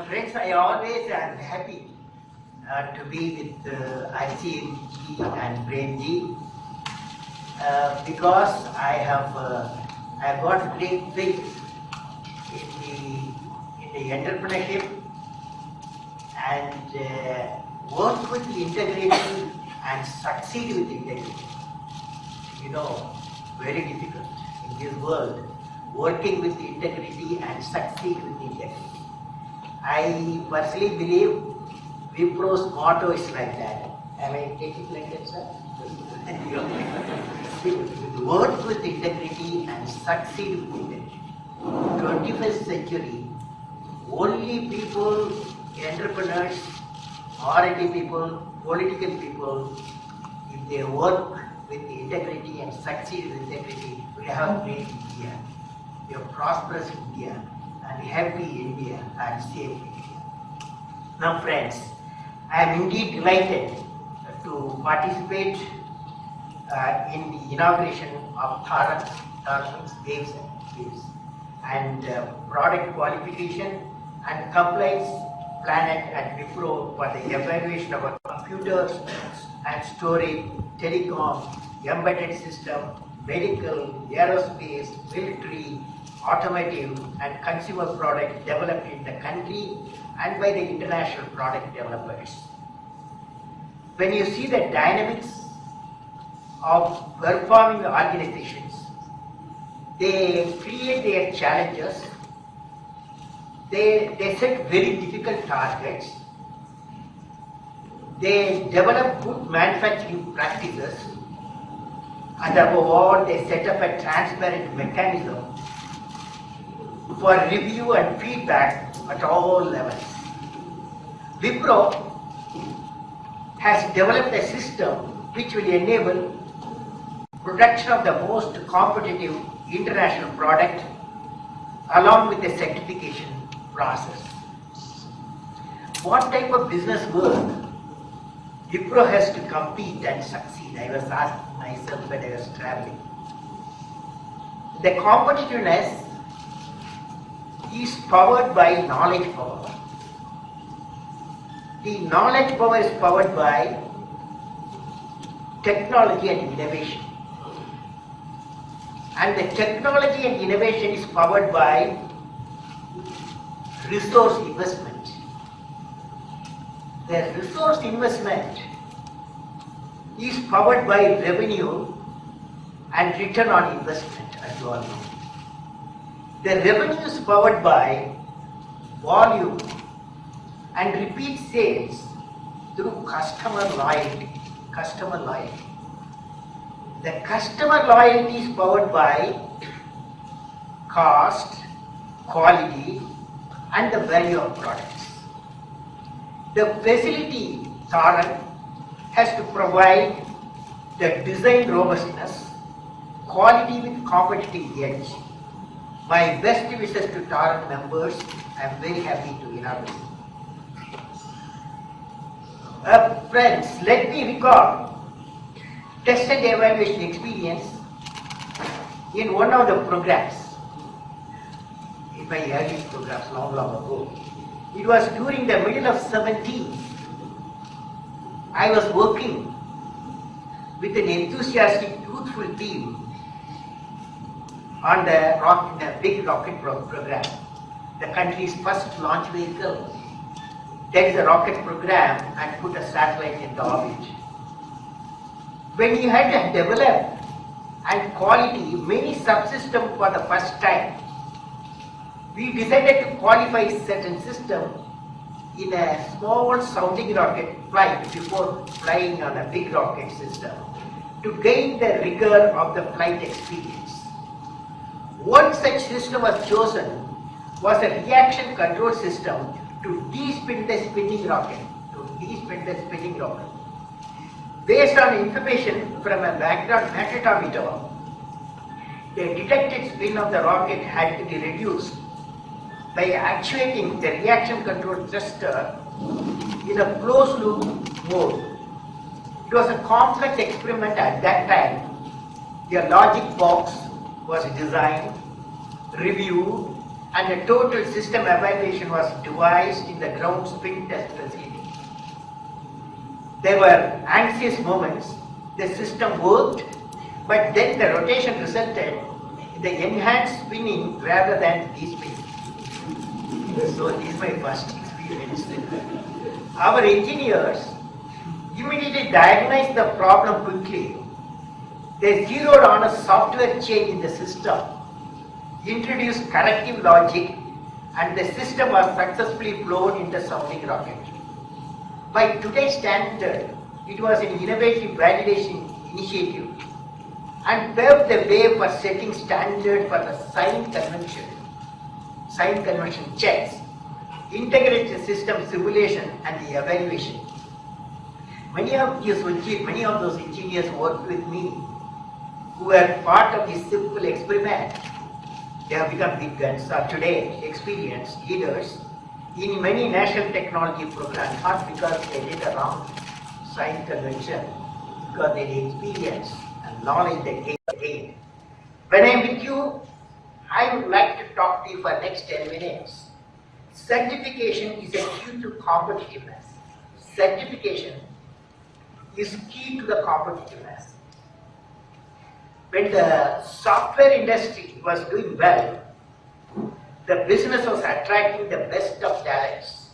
Friends, I always am happy to be with ICMG and BrainG because I got great faith in the entrepreneurship and work with integrity and succeed with integrity. You know, very difficult in this world, working with integrity and succeed with integrity. I personally believe Wipro's motto is like that. Am I taking like that, sir? Work with integrity and succeed with integrity. 21st century, only people, entrepreneurs, R&D people, political people, if they work with integrity and succeed with integrity, we have a great India, we have prosperous India, and happy India and safe India. Now friends, I am indeed delighted to participate in the inauguration of Tharak's Waves and product qualification and compliance planet at Wipro for the evaluation of our computers and storage, telecom, embedded system, medical, aerospace, military, automotive and consumer products developed in the country and by the international product developers. When you see the dynamics of performing organizations, they create their challenges, they set very difficult targets, they develop good manufacturing practices, and above all, they set up a transparent mechanism for review and feedback at all levels. Wipro has developed a system which will enable production of the most competitive international product along with the certification process. What type of business work Wipro has to compete and succeed? I was asked myself when I was traveling. The competitiveness is powered by knowledge power. The knowledge power is powered by technology and innovation. And the technology and innovation is powered by resource investment. The resource investment is powered by revenue and return on investment, as you all know. The revenue is powered by volume and repeat sales through customer loyalty. The customer loyalty is powered by cost, quality, and the value of products. The facility Tharak has to provide the design robustness, quality with competitive edge. My best wishes to Tharak members. I am very happy to inaugurate. Friends, let me recall test and evaluation experience in one of the programs, in my early programs long ago. It was during the middle of 70s. I was working with an enthusiastic, youthful team on the big rocket program, the country's first launch vehicle. That is a rocket program and put a satellite in the orbit. When you had to develop and quality many subsystems for the first time, we decided to qualify certain system in a small sounding rocket flight before flying on a big rocket system to gain the rigor of the flight experience. One such system was chosen was a reaction control system to de-spin the spinning rocket. Based on information from a background magnetometer, the detected spin of the rocket had to be reduced by actuating the reaction control thruster in a closed loop mode. It was a complex experiment at that time. The logic box was designed, reviewed, and a total system evaluation was devised in the ground spin test facility. There were anxious moments. The system worked, but then the rotation resulted in the enhanced spinning rather than de-spinning. So this is my first experience. Our engineers immediately diagnosed the problem quickly. They zeroed on a software change in the system, introduced corrective logic, and the system was successfully flown in the sounding rocket. By today's standard, it was an innovative validation initiative and paved the way for setting standard for the sign convention checks, integrated system simulation, and the evaluation. Many of those engineers worked with me who were part of this simple experiment. They have become big guns, are today experienced leaders in many national technology programs, not because they did a wrong sign convention, because they had experience and knowledge they gained. When I am with you, I would like to talk to you for next 10 minutes. Certification is a key to competitiveness. Certification is key to the competitiveness. When the software industry was doing well, the business was attracting the best of talents.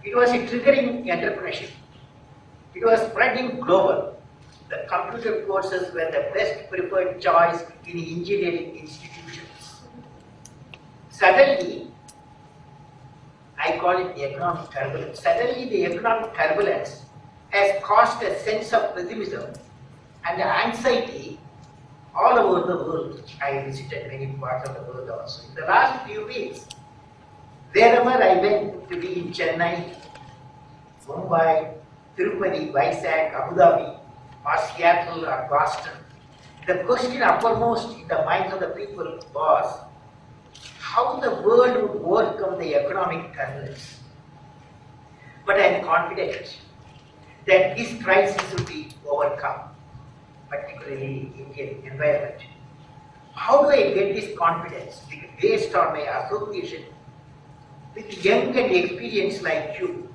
It was triggering entrepreneurship. It was spreading global. The computer courses were the best preferred choice in engineering institutions. Suddenly, I call it the economic turbulence. Suddenly, the economic turbulence has caused a sense of pessimism and anxiety all over the world. I visited many parts of the world also. In the last few weeks, wherever I went, to be in Chennai, Mumbai, Tirupati, Vizag, Abu Dhabi, or Seattle or Boston, the question uppermost in the minds of the people was how the world would overcome the economic turbulence. But I am confident that this crisis will be overcome, particularly in Indian environment. How do I get this confidence? Based on my association with young and experienced like you,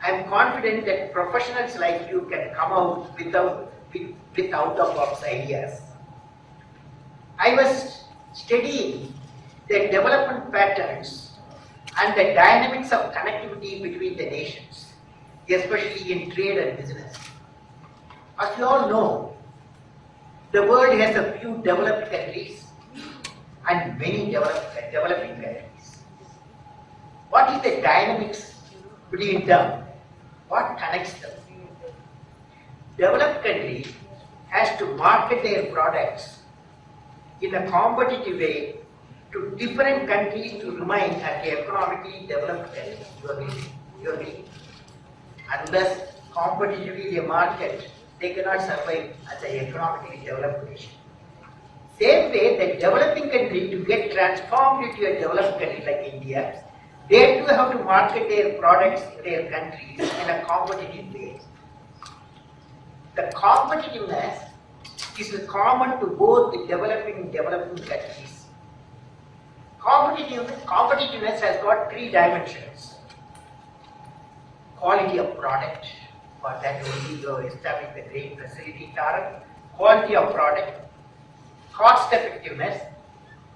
I am confident that professionals like you can come out with out-of-box ideas. I was studying the development patterns and the dynamics of connectivity between the nations, especially in trade and business. As you all know, the world has a few developed countries and many developing countries. What is the dynamics between them? What connects them? Developed country has to market their products in a competitive way to different countries to remain as the economically developed countries. You agree? Unless competitively they market, they cannot survive as an economically developed nation. Same way, the developing country to get transformed into a developed country like India, they too have to market their products in their countries in a competitive way. The competitiveness is common to both the developing and developing countries. Competitiveness has got three dimensions. Quality of product, for that only you establish the great facility Tarak. Quality of product, cost effectiveness,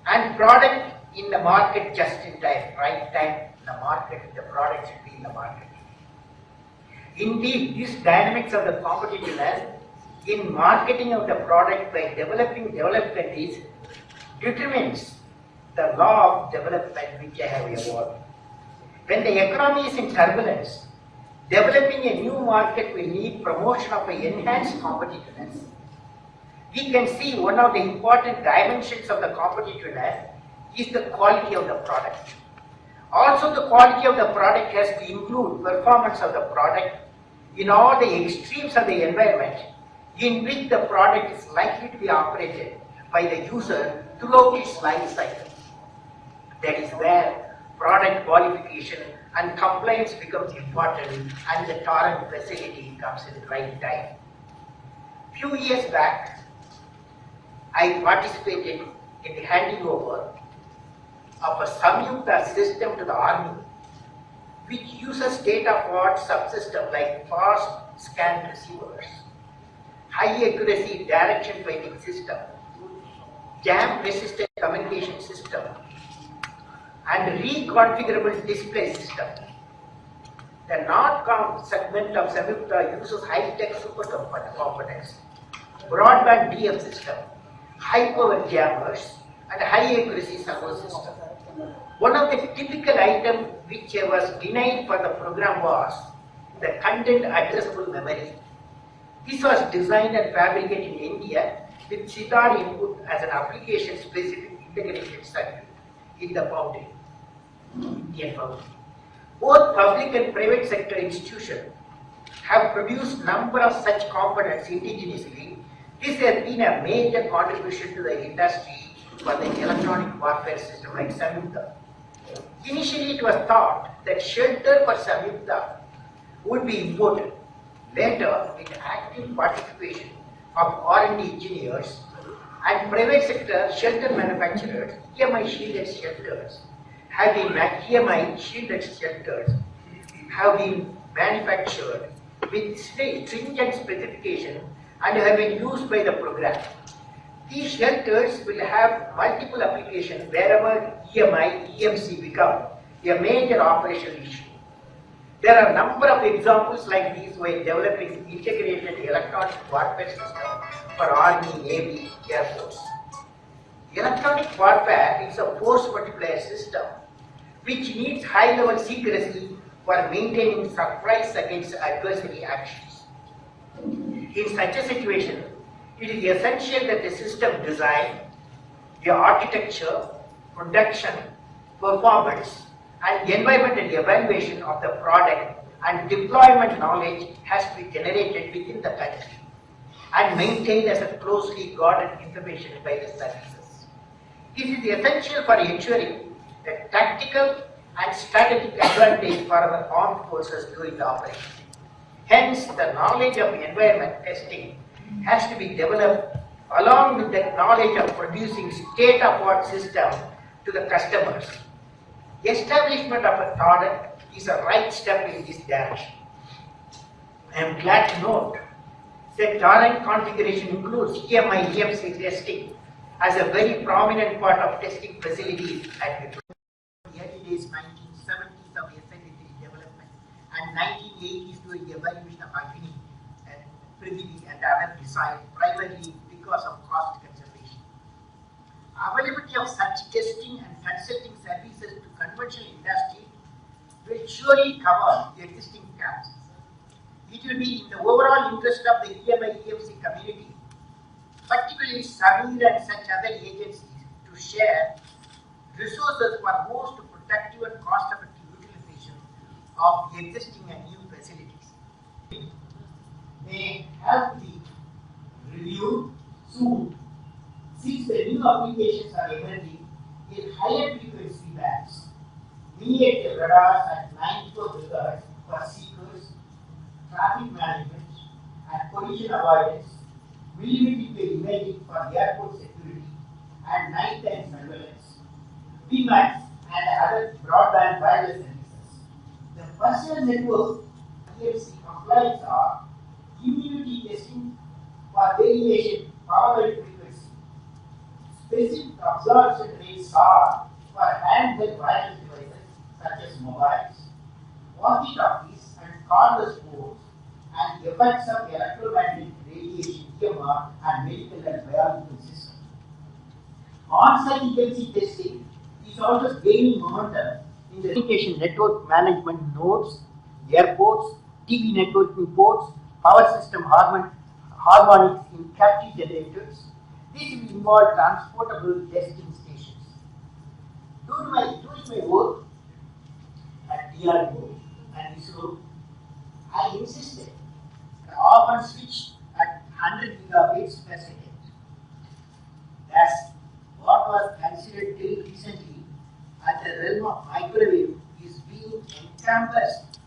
and product in the market just in time, right time in the market, the product should be in the market. Indeed, these dynamics of the competitiveness in marketing of the product by developed countries determines the law of development which I have evolved. When the economy is in turbulence, developing a new market will need promotion of an enhanced competitiveness. We can see one of the important dimensions of the competitiveness is the quality of the product. Also, the quality of the product has to include performance of the product in all the extremes of the environment in which the product is likely to be operated by the user throughout its life cycle. That is where product qualification and compliance becomes important and the Torrent facility comes in the right time. Few years back, I participated in the handing over of a Samyukta system to the army, which uses state-of-the-art subsystem like fast scan receivers, high accuracy direction finding system, jam resistant communication system, and reconfigurable display system. The NORDCOM segment of Samyukta uses high-tech supercomputers, broadband DF system, high-power jammers, and high-accuracy server system. One of the typical items which was denied for the program was the content addressable memory. This was designed and fabricated in India with CITAR input as an application-specific integrated circuit in the foundry, Indian foundry. Both public and private sector institutions have produced number of such components indigenously. This has been a major contribution to the industry for the electronic warfare system like Samyukta. Initially, it was thought that shelter for Samyukta would be imported. Later, with active participation of R&D engineers and private sector shelter manufacturers, EMI shielded shelters have been manufactured with stringent specification and have been used by the program. These shelters will have multiple applications wherever EMI, EMC become a major operational issue. There are a number of examples like these while developing integrated electronic warfare system for Army, Navy, Air Force. Electronic warfare is a force multiplier system which needs high-level secrecy for maintaining surprise against adversary actions. In such a situation, it is essential that the system design, the architecture, production, performance, and environmental evaluation of the product and deployment knowledge has to be generated within the country and maintained as a closely guarded information by the services. This is essential for ensuring the tactical and strategic advantage for our armed forces during the operation. Hence, the knowledge of environment testing has to be developed along with the knowledge of producing state-of-the-art system to the customers. Establishment of a product is a right step in this direction. I am glad to note that current configuration includes EMI EMC testing as a very prominent part of testing facilities at Wipro. The early days 1970s of SN3 development and 1980s during the evaluation of Agni and Prithvi and other missiles primarily because of cost conservation. Availability of such testing and consulting services to conventional industry will surely cover the existing gaps. It will be in the overall interest of the EMI EMC community, particularly SAMIR and such other agencies, to share resources for most productive and cost-effective utilization of existing and new facilities. They have to be reviewed soon, since the new applications are emerging in higher frequency bands. Miniature radars at 94 gigahertz for seekers, traffic management, and collision avoidance, millimeter imaging for airport security and nighttime surveillance, VMAX, and other broadband wireless services. The personal network EMC compliance are immunity testing for variation power and frequency, specific absorption rates are for handheld wireless devices such as mobiles, walkie-talkies, and cordless phones, and effects of electromagnetic radiation EMR and medical and biological systems. On-site EMC testing is also gaining momentum in the communication network management nodes, airports, TV networking ports, power system harmonics in captive generators. This will involve transportable testing stations. During my work at DRDO and ISRO, I insisted to often switch at 100 gigabits per second. Thus, what was considered till recently as the realm of microwave is being encompassed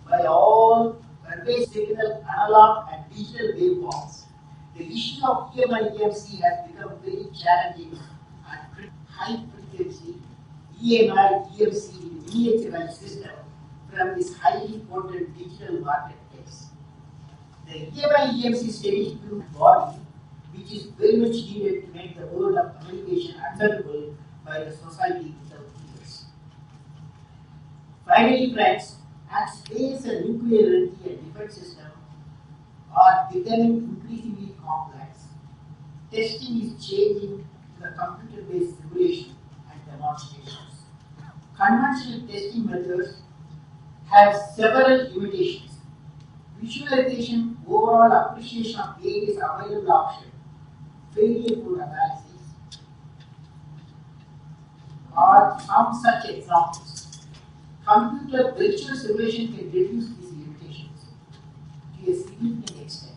by all pervasive signal, analog and digital waveforms. The issue of EMI EMC has become very challenging at high frequency EMI, EFC, miniaturized system from this highly potent digital marketplace. The EMI EMC steady body, which is very much needed to make the world of communication acceptable by the society without fears. Finally, friends, as space and nuclear energy and defense system are becoming increasingly complex, testing is changing to the computer-based simulation and demonstrations. Conventional testing methods have several limitations. Visualization, overall appreciation of various available options, failure code analysis are some such examples. Computer virtual simulation can reduce these limitations to a significant extent,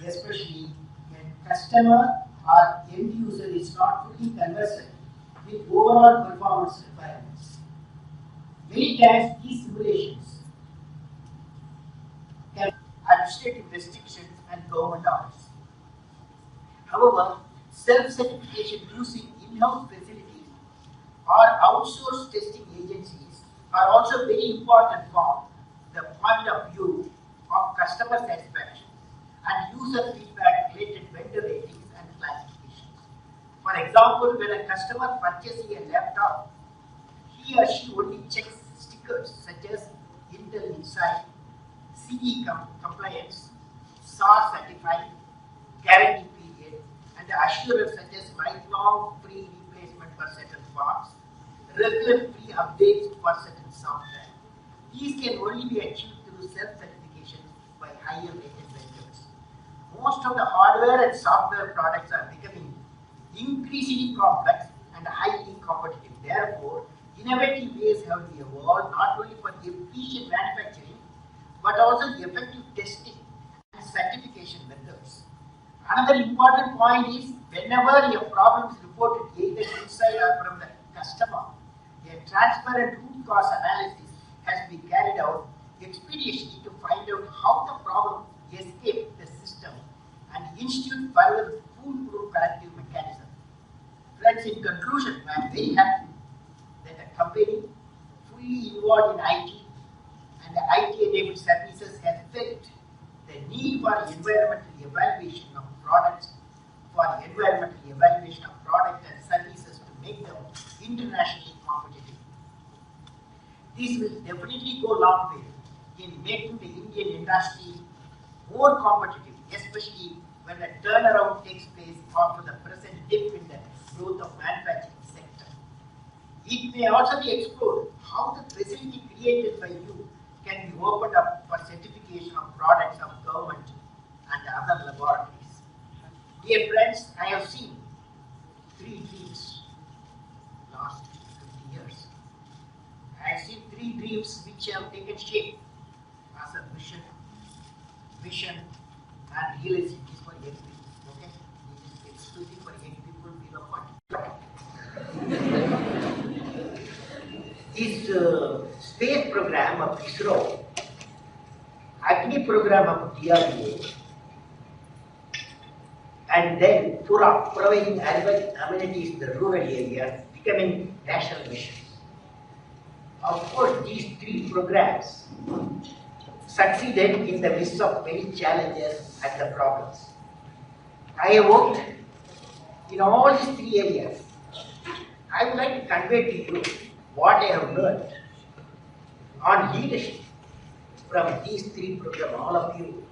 especially when customer or end user is not fully conversant with overall performance requirements. Many times these simulations can administrative restrictions and government orders. However, self-certification using in-house facilities or outsourced testing agencies are also very important from the point of view of customer satisfaction and user feedback related vendor ratings and classifications. For example, when a customer purchases a laptop, he or she only checks stickers such as Intel Inside, CE compliance, SAR certified, guarantee period, and the assurance such as lifelong free replacement for certain parts, regular free updates for certain software. These can only be achieved through self-certification by higher rated vendors. Most of the hardware and software products are becoming increasingly complex and highly competitive. Therefore, innovative ways have to be evolved not only for efficient manufacturing but also the effective testing and certification methods. Another important point is whenever a problem is reported either inside or from the customer, a transparent root cause analysis has been carried out expeditiously to find out how the problem escaped the system and institute further foolproof corrective mechanism. Friends, in conclusion, I am very happy that a company fully involved in IT and the IT-enabled services has felt the need for environmental evaluation of products, and services to make them internationally competitive. This will definitely go a long way in making the Indian industry more competitive, especially when a turnaround takes place after the present dip in the growth of manufacturing sector. It may also be explored how the facility created by you can be opened up for certification of products of government and other laboratories. Dear friends, I have seen three dreams last 50 years. I have seen three dreams which have taken shape as a mission and realization is for young people. Okay? It is exclusive for young people below 40. This space program of ISRO, Agni program of DRDO, and then PURA, providing urban amenities in the rural areas, becoming national missions. Of course, these three programs succeeded in the midst of many challenges and the problems. I have worked in all these three areas. I would like to convey to you what I have learned on leadership from these three programs. All of you,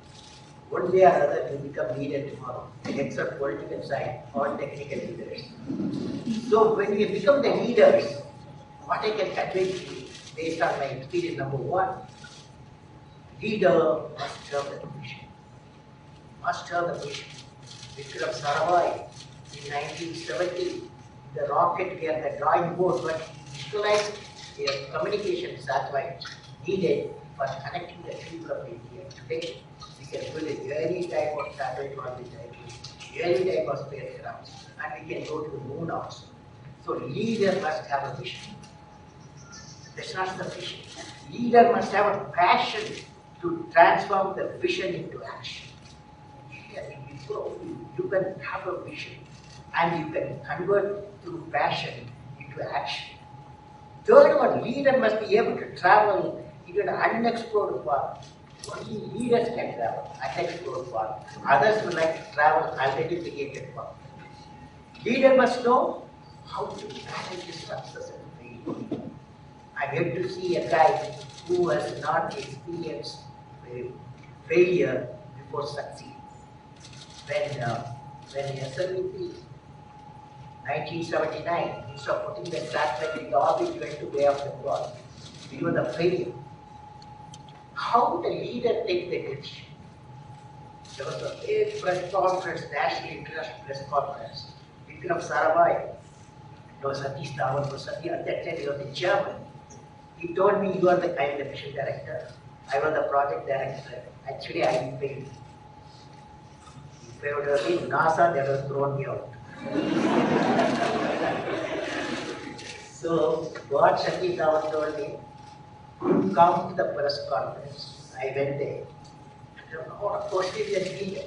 one way or other, will become leader tomorrow, except political side or technical leaders. So when we become the leaders, what I can convey to you based on my experience, number one, leader must have the vision. Must have the vision. Vikram Sarabhai in 1970, the rocket we are the drawing board, but visualized a communication satellite needed for connecting the people of India. Today, we can build any type of satellite orbit, any type of spacecraft, and we can go to the moon also. So leader must have a vision. That's not sufficient. Leader must have a passion to transform the vision into action. You can have a vision and you can convert through passion into action. Third one, leader must be able to travel into an unexplored path. Only leaders can travel unexplored path. Others will like to travel unidentified path. Leader must know how to manage his success and failure. I'm yet to see a guy who has not experienced failure before succeeding. When SLV 1979, instead of putting the satellite in the orbit, he went to Bay of Bengal. It was a failure. How would a leader take the decision? There was a big press conference, national international press conference. Vikram Sarabhai, no Satish Dhawan, was at that time he was the chairman. He told me, you are the kind of mission director. I was the project director. Actually, I failed. If I would have been NASA, they would have thrown me out. So, what Satish Dhawan told me, come to the press conference. I went there. Of course, he is a leader.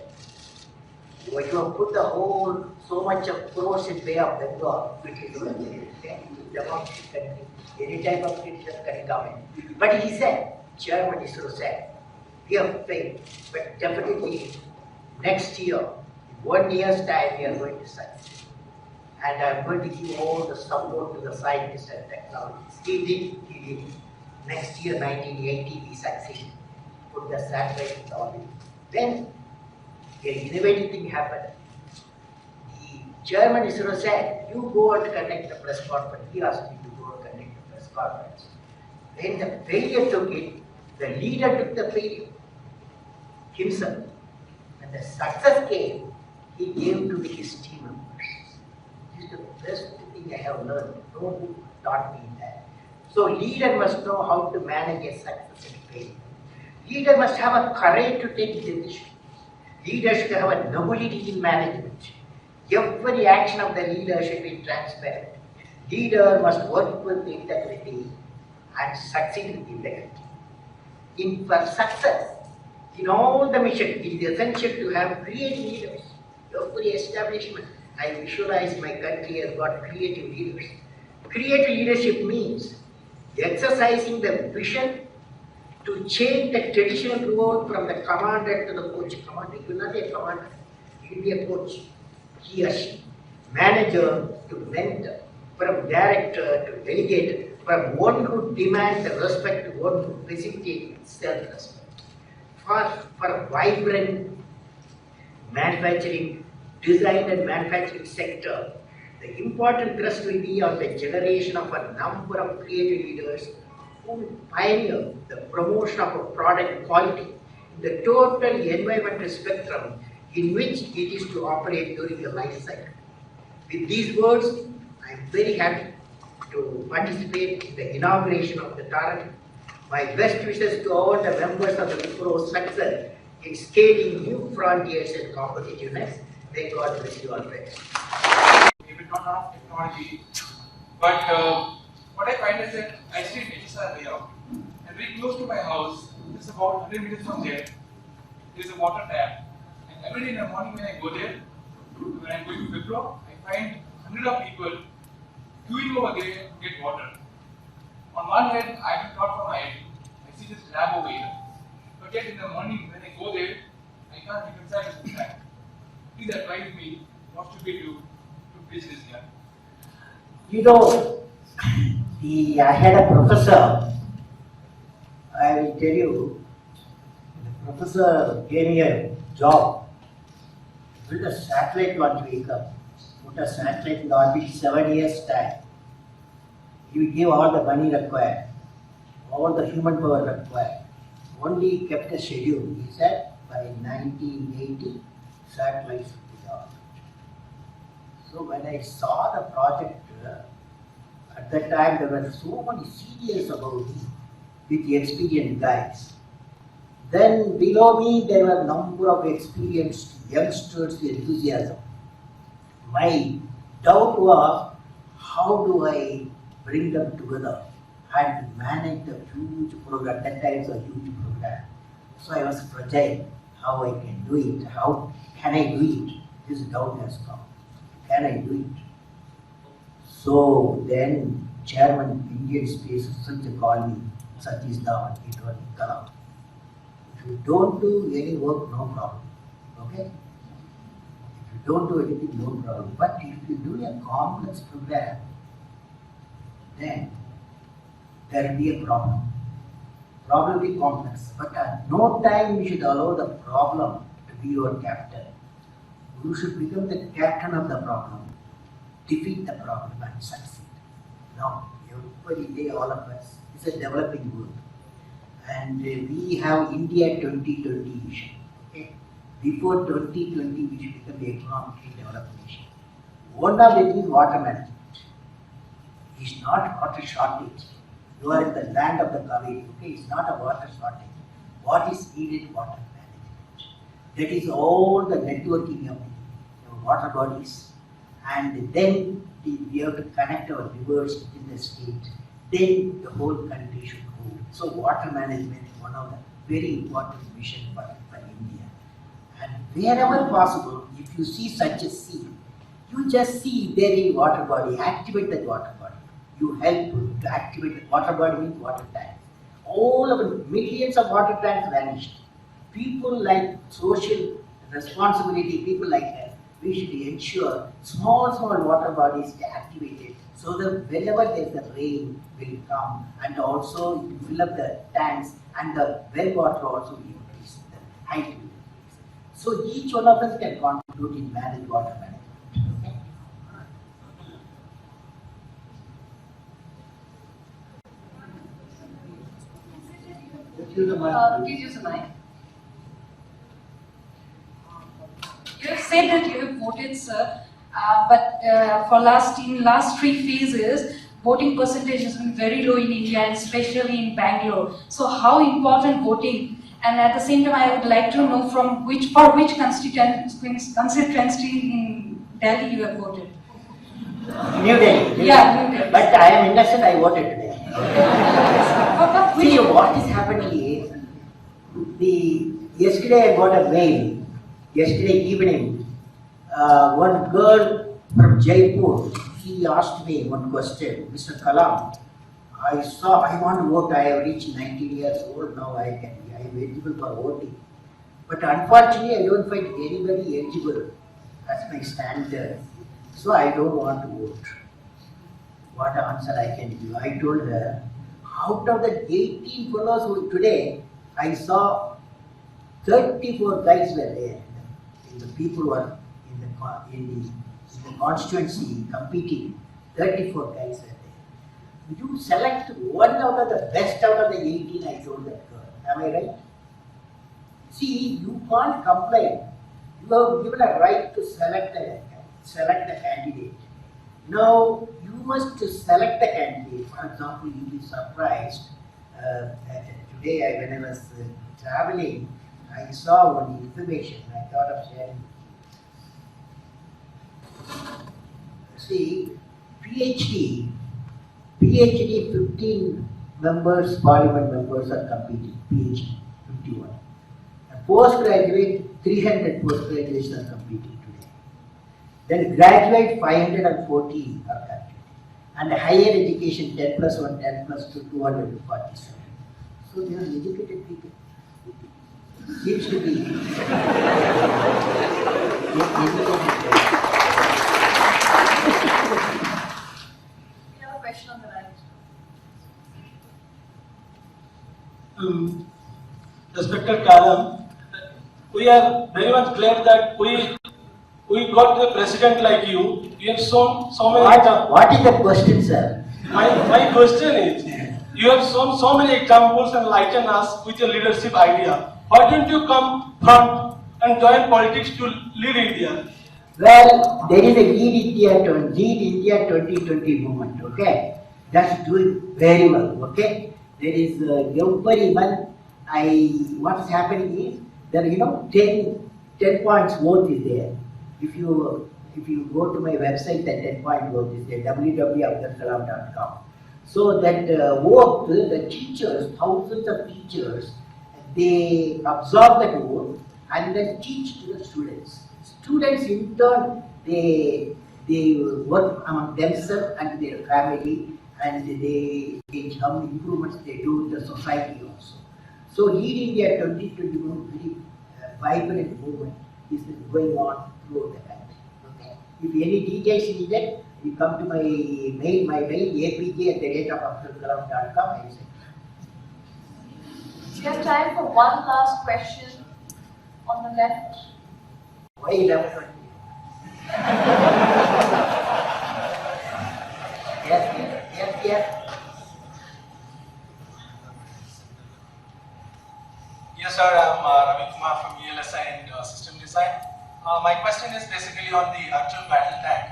You have put the whole, so much of crores in Bay of Bengal, which is democratic country. Any type of criticism can come in. But he said, Chairman ISRO said, we have failed, but definitely next year, in 1 year's time, we are going to succeed. And I'm going to give all the support to the scientists and technologists. He did. Next year, 1980, we succeeded. Put the satellite in the orbit. Then, an innovative thing happened. The Chairman ISRO said, you go and conduct the press conference. He asked me to go and conduct the press conference. When the failure took it, the leader took the failure himself. When the success came, he gave to his team members. This is the best thing I have learned. No one taught me that. So leader must know how to manage a success and failure. Leader must have a courage to take decisions. Leader should have a nobility in management. Every action of the leader should be transparent. Leader must work with integrity and succeed with integrity. For success, in all the mission, it is essential to have creative leaders. Every establishment, I visualize my country has got creative leaders. Creative leadership means exercising the vision to change the traditional role from the commander to the coach. Commander, you will not be a commander, you will be a coach. He or she. Manager to mentor, from director to delegator, from one who demands the respect to one who facilitates self-respect. For vibrant manufacturing, design and manufacturing sector, the important thrust will be on the generation of a number of creative leaders who will pioneer the promotion of a product quality in the total environmental spectrum in which it is to operate during the life cycle. With these words, I am very happy to participate in the inauguration of the Taran. My best wishes to all the members of the Wipro success in scaling new frontiers and competitiveness. May God bless you all, friends. We will not have technology, but what I find is that I stay in HSR layout, and very close to my house, just about 100 meters from there, there is a water tap. And every day in the morning when I go there, when I'm going to Wipro, I find hundreds of people queuing over there to get water. On one hand, I have thought from my head, I see this lab over here. But yet in the morning when I go there, I can't reconcile with that. Please advise me what should we do to bridge this gap. You know, I had a professor, I will tell you, the professor gave me a job, build a satellite launch vehicle, put a satellite in the orbit 7 years time. He will give all the money required, all the human power required. Only kept a schedule. He said by 1980, satellites will be orbit. So when I saw the project, at that time there were so many seniors above me with experienced guys. Then below me there were a number of experienced youngsters with enthusiasm. My doubt was, how do I bring them together and manage the huge program? At that time it was a huge program. So I was fragile. How I can do it? How can I do it? This doubt has come. Can I do it? So then Chairman Indian Space Research called me, Satish Dhawan, it was Kalam. If you don't do any work, no problem. Okay? If you don't do anything, no problem. But if you do a complex program, then there will be a problem. Problem will be complex. But at no time you should allow the problem to be your captain. You should become the captain of the problem, defeat the problem and succeed. Now, everybody day, all of us, it's a developing world. And we have India 2020 vision. Okay? Before 2020, we should become the economically developed nation. One of it is water management. It's not water shortage. You are in the land of the Kaveri. Okay, it's not a water shortage. What is needed? Water management. That is all the networking of the water bodies, and then we have to connect our rivers in the state. Then the whole country should move. So water management is one of the very important mission for India. And wherever possible, if you see such a scene, you just see there is water body, activate that water body. You help to activate the water body means water tanks. All of the millions of water tanks vanished. People like social responsibility, people like us, we should ensure small water bodies get activated so that whenever there is a rain will come, and also to fill up the tanks, and the well water also will increase, the height will increase. So each one of us can contribute in manage water management. Okay? Let's use the mic. Please use the mic. You have said that you have voted, sir, but for last 3 phases, voting percentage has been very low in India, and especially in Bangalore. So how important voting? And at the same time, I would like to know for which constituency in Delhi you have voted. New Delhi. Yeah, New Delhi. But I am innocent, I voted today. See, Which- what is happening is, yesterday I got a mail, yesterday evening, one girl from Jaipur, she asked me one question, Mr. Kalam, I want to vote, I have reached 19 years old now, I am eligible for voting. But unfortunately, I don't find anybody eligible as my standard, so I don't want to vote. What answer I can give? I told her, out of the 18 fellows who today, I saw 34 guys were there. The people were in the constituency competing. 34 guys were there. You select one out of the best out of the 18, I told that girl. Am I right? See, you can't complain. You have given a right to select a candidate. Now, you must select the candidate. For example, you'll be surprised. Today, when I was traveling, I saw one information. I thought of sharing. See, PhD, 15 members, parliament members are competing. PhD, 51. And postgraduate, 300 postgraduates are competing today. Then graduate, 514 are competing. And higher education, 10 plus 1, 10 plus 2, 247. So they are educated people. Seems to be. We have a question on the right. Respected Kalam, we are very much glad that we got a president like you. You have shown so many. What is the question, sir? My question is, you have shown so many examples and enlightened us with your leadership idea. Why don't you come front and join politics to lead India? Well, there is a Lead India 2020 movement, okay? That's doing very well, okay? There is every month, what is happening is, there 10 points vote is there. If you go to my website, that 10-point vote is there, www.abdulkalam.com. So that vote, the teachers, thousands of teachers, they absorb that vote and then teach to the students. Students in turn, they they work among themselves and their family, and they change how many improvements they do in the society also. So Lead India 2021 very vibrant movement is going on throughout the country. Okay. If any details needed, you come to my mail, apj@abdulkalam.com. I will send. We have time for one last question on the left. Why 11:20? Yes. Yes, sir. I'm Ravi Kumar from ELSI and System Design. My question is basically on the Arjun battle tank.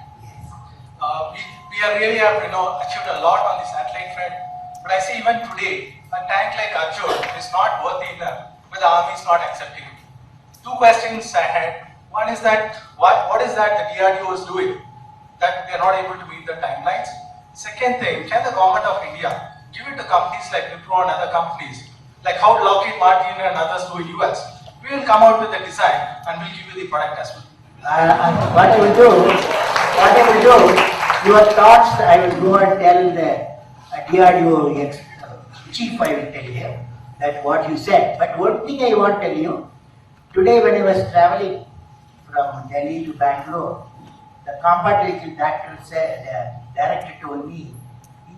We are really have achieved a lot on the satellite front, but I see even today a tank like Arjun is not worthy enough, but the army is not accepting it. Two questions I had. One is that what is that the DRDO is doing that they are not able to meet the timelines? Second thing, can the government of India give it to companies like Wipro and other companies, like how Lockheed Martin and others do in US? We will come out with the design and we'll give you the product as well. What I will do, your thoughts I will go and tell the DRDO chief, I will tell him that what you said. But one thing I want to tell you, today when I was traveling from Delhi to Bangalore, the combat vehicle director told me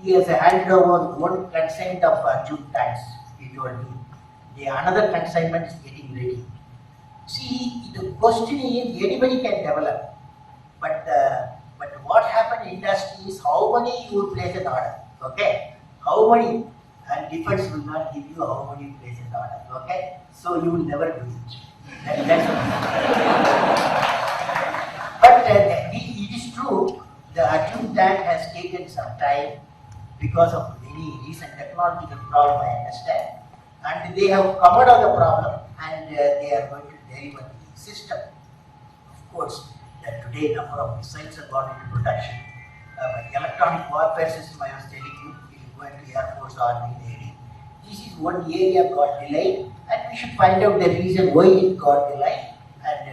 he has handed over one consignment of Arjun tanks. He told me the another consignment is getting ready. See, the question is anybody can develop, but what happened in industry is how many you will place an order. Okay, how many, and defense will not give you how many you place an order. Okay, so you will never do it. That's but it is true, the Arjun tank has taken some time because of many recent technological problems, I understand. And they have come out of the problem and they are going to deliver the system. Of course, that today number of missiles have gone into production. Electronic warfare system, I was telling you, is going to Air Force, Army, Navy. This is one area got delayed, and we should find out the reason why it got delayed. And